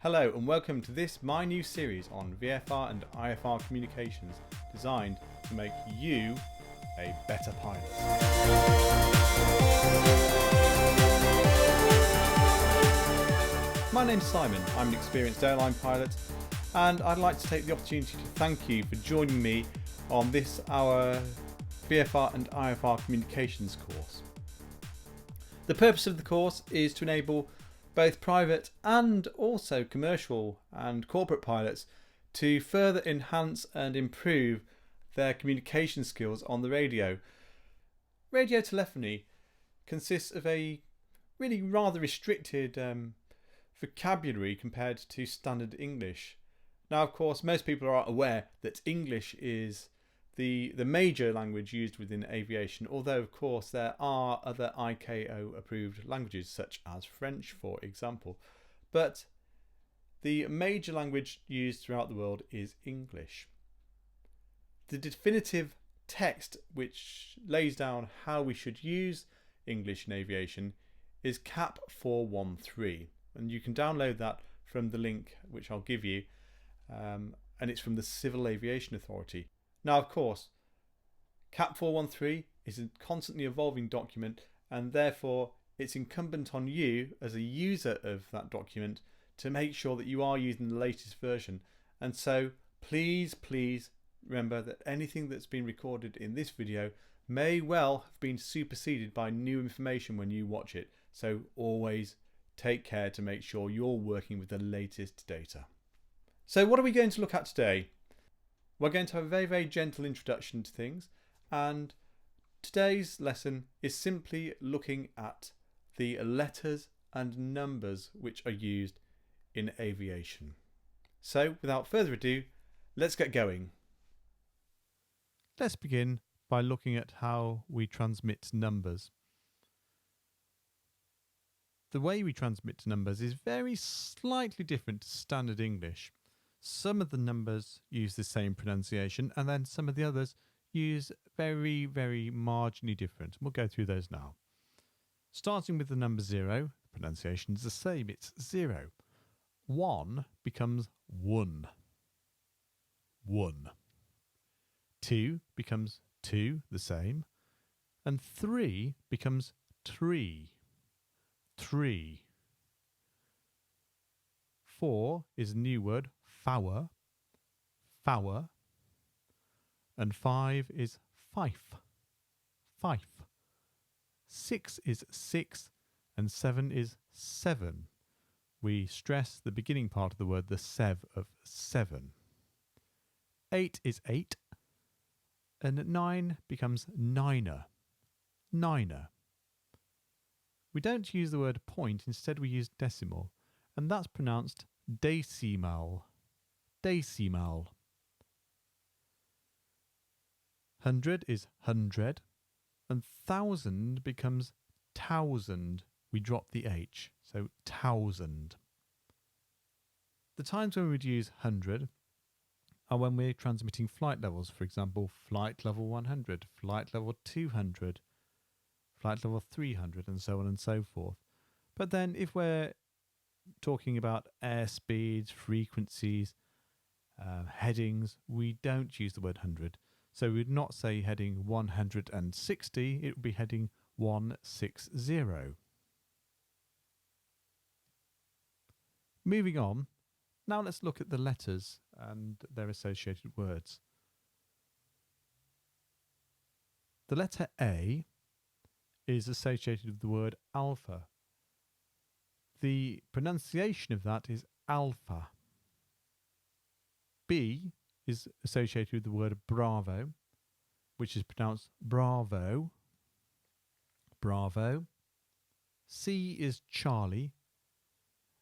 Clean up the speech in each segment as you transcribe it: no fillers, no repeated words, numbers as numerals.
Hello and welcome to this, my new series on VFR and IFR communications designed to make you a better pilot. My name's Simon, I'm an experienced airline pilot and I'd like to take the opportunity to thank you for joining me on this, our VFR and IFR communications course. The purpose of the course is to enable both private and also commercial and corporate pilots to further enhance and improve their communication skills on the radio. Radio telephony consists of a really rather restricted vocabulary compared to standard English. Now, of course, most people are aware that English is the major language used within aviation, although of course there are other ICAO approved languages such as French, for example. But the major language used throughout the world is English. The definitive text which lays down how we should use English in aviation is CAP 413, and you can download that from the link which I'll give you, and it's from the Civil Aviation Authority. Now, of course, CAP 413 is a constantly evolving document, and therefore it's incumbent on you as a user of that document to make sure that you are using the latest version. And so please remember that anything that's been recorded in this video may well have been superseded by new information when you watch it. So always take care to make sure you're working with the latest data. So what are we going to look at today? We're going to have a very gentle introduction to things, and today's lesson is simply looking at the letters and numbers which are used in aviation. So without further ado, let's get going. Let's begin by looking at how we transmit numbers. The way we transmit numbers is very slightly different to standard English. Some of the numbers use the same pronunciation, and then some of the others use very marginally different. We'll go through those now. Starting with the number 0, the pronunciation is the same, it's 0. 1 becomes 1. 1. 2 becomes 2, the same. And 3 becomes 3. 3. 4 is a new word, fower, fower, and 5 is fife, fife. 6 is 6, and 7 is 7. We stress the beginning part of the word, the sev of 7. 8 is 8, and 9 becomes niner, niner. We don't use the word point, instead we use decimal, and that's pronounced decimal. Decimal. 100 is 100, and 1000 becomes thousand. We drop the H, so thousand. The times when we would use 100 are when we're transmitting flight levels, for example, flight level 100, flight level 200, flight level 300, and so on and so forth. But then if we're talking about airspeeds, frequencies, headings, we don't use the word 100. So we would not say heading 160, it would be heading 160. Moving on, now let's look at the letters and their associated words. The letter A is associated with the word alpha. The pronunciation of that is alpha. B is associated with the word bravo, which is pronounced bravo, bravo. C is Charlie,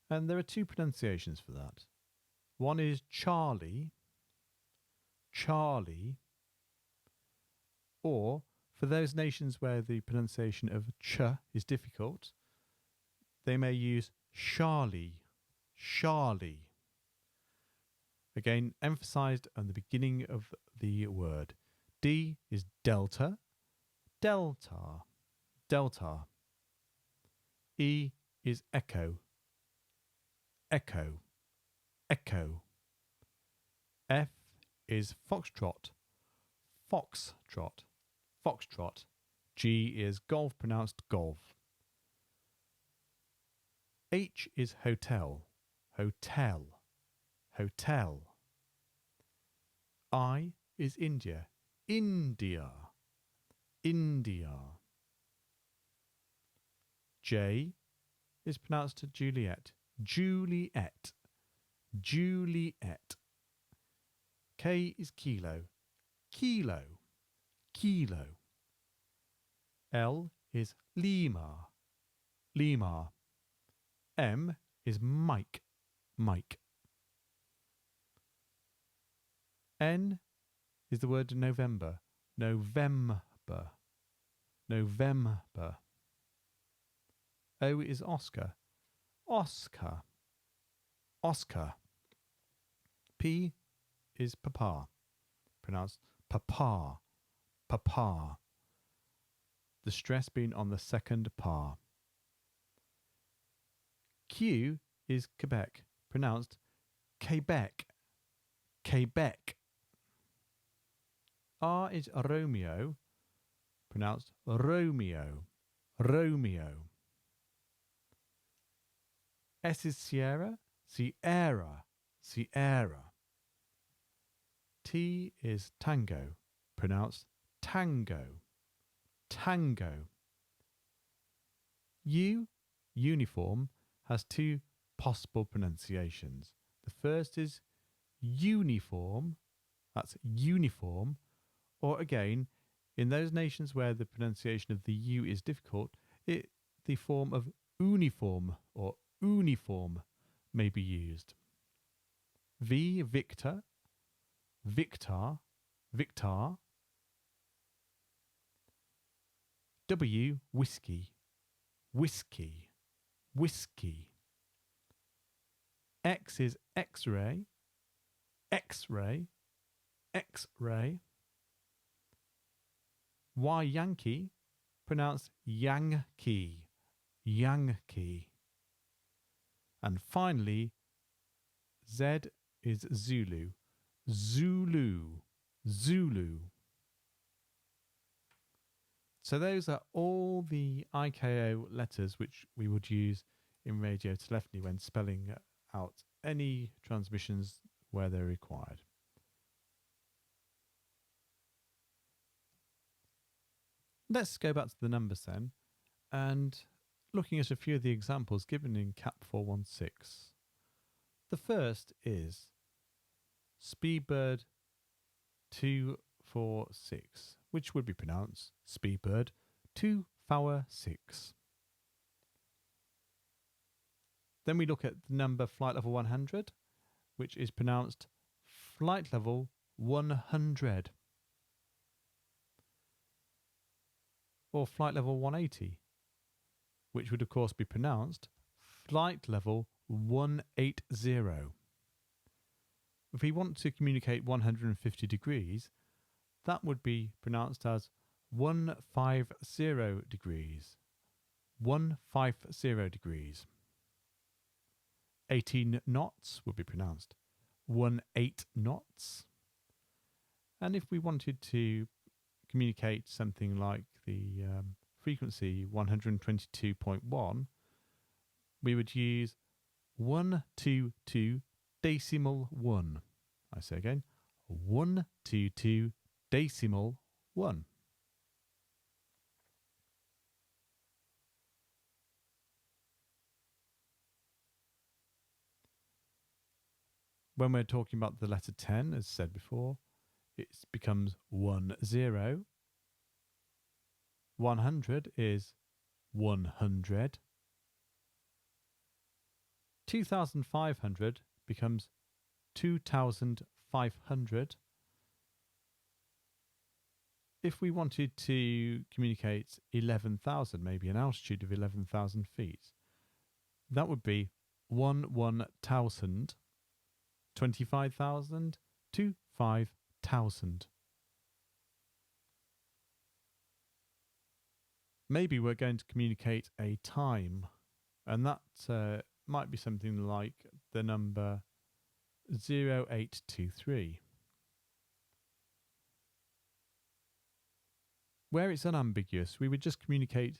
and there are two pronunciations for that. One is Charlie, Charlie, or for those nations where the pronunciation of ch is difficult, they may use Charlie, Charlie. Again, emphasized on the beginning of the word. D is delta, delta, delta. E is echo, echo. echo. F is foxtrot, foxtrot, foxtrot. G is golf, pronounced golf. H is hotel, hotel, hotel. I is India, India, India. J is pronounced Juliet, Juliet, Juliet. K is kilo, kilo, kilo. L is Lima, Lima. M is Mike, Mike. N is the word November, November, November. O is Oscar, Oscar, Oscar. P is papa, pronounced papa, papa. The stress being on the second pa. Q is Quebec, pronounced Quebec, Quebec. R is Romeo, pronounced Romeo, Romeo. S is Sierra, Sierra, Sierra. T is Tango, pronounced Tango, Tango. U, uniform, has two possible pronunciations. The first is uniform, that's uniform, or again, in those nations where the pronunciation of the U is difficult, the form of uniform or uniform may be used. V, Victor, Victor, Victar. W, whiskey, whiskey, whiskey. X is X-ray, X-ray, X-ray. Y, Yankee, pronounced Yankee, Yankee. And finally, Z is Zulu, Zulu, Zulu. So those are all the IKO letters which we would use in radio telephony when spelling out any transmissions where they're required. Let's go back to the numbers then, and looking at a few of the examples given in CAP 416. The first is Speedbird 246, which would be pronounced Speedbird 246. Then we look at the number flight level 100, which is pronounced flight level 100. Or flight level 180, which would of course be pronounced flight level 180. If we want to communicate 150 degrees, that would be pronounced as 150 degrees. 150 degrees. 18 knots would be pronounced 18 knots. And if we wanted to communicate something like the frequency 122.1, we would use 122 decimal 1. I say again, 122 decimal 1. When we're talking about the letter 10, as said before, it becomes 10. 100 is 100. 2,500 becomes 2,500. If we wanted to communicate 11,000, maybe an altitude of 11,000 feet, that would be 1,000, 25,000 to 5,000. Maybe we're going to communicate a time, and that might be something like the number 0823. Where it's unambiguous, we would just communicate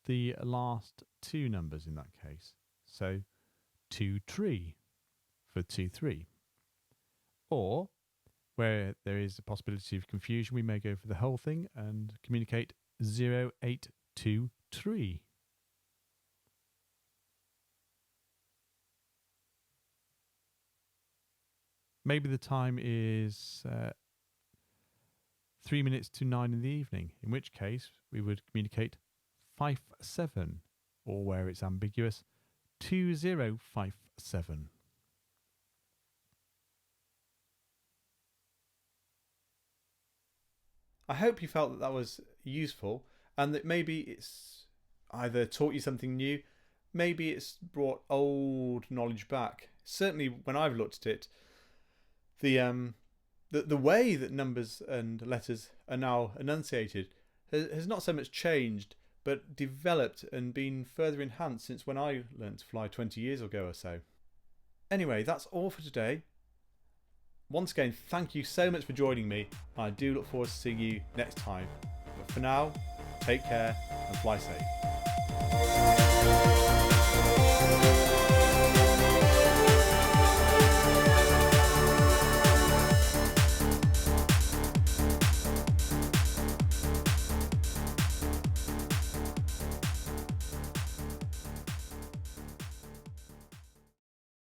the last two numbers in that case. So 23 for 23. Or where there is a possibility of confusion, we may go for the whole thing and communicate 0823. Maybe the time is 3 minutes to 9 in the evening, in which case we would communicate 57, or where it's ambiguous, 2057. I hope you felt that that was useful and that maybe it's either taught you something new, maybe it's brought old knowledge back. Certainly when I've looked at it, the way that numbers and letters are now enunciated has not so much changed, but developed and been further enhanced since when I learnt to fly 20 years ago or so. Anyway, that's all for today. Once again, thank you so much for joining me. I do look forward to seeing you next time. But for now, take care and fly safe.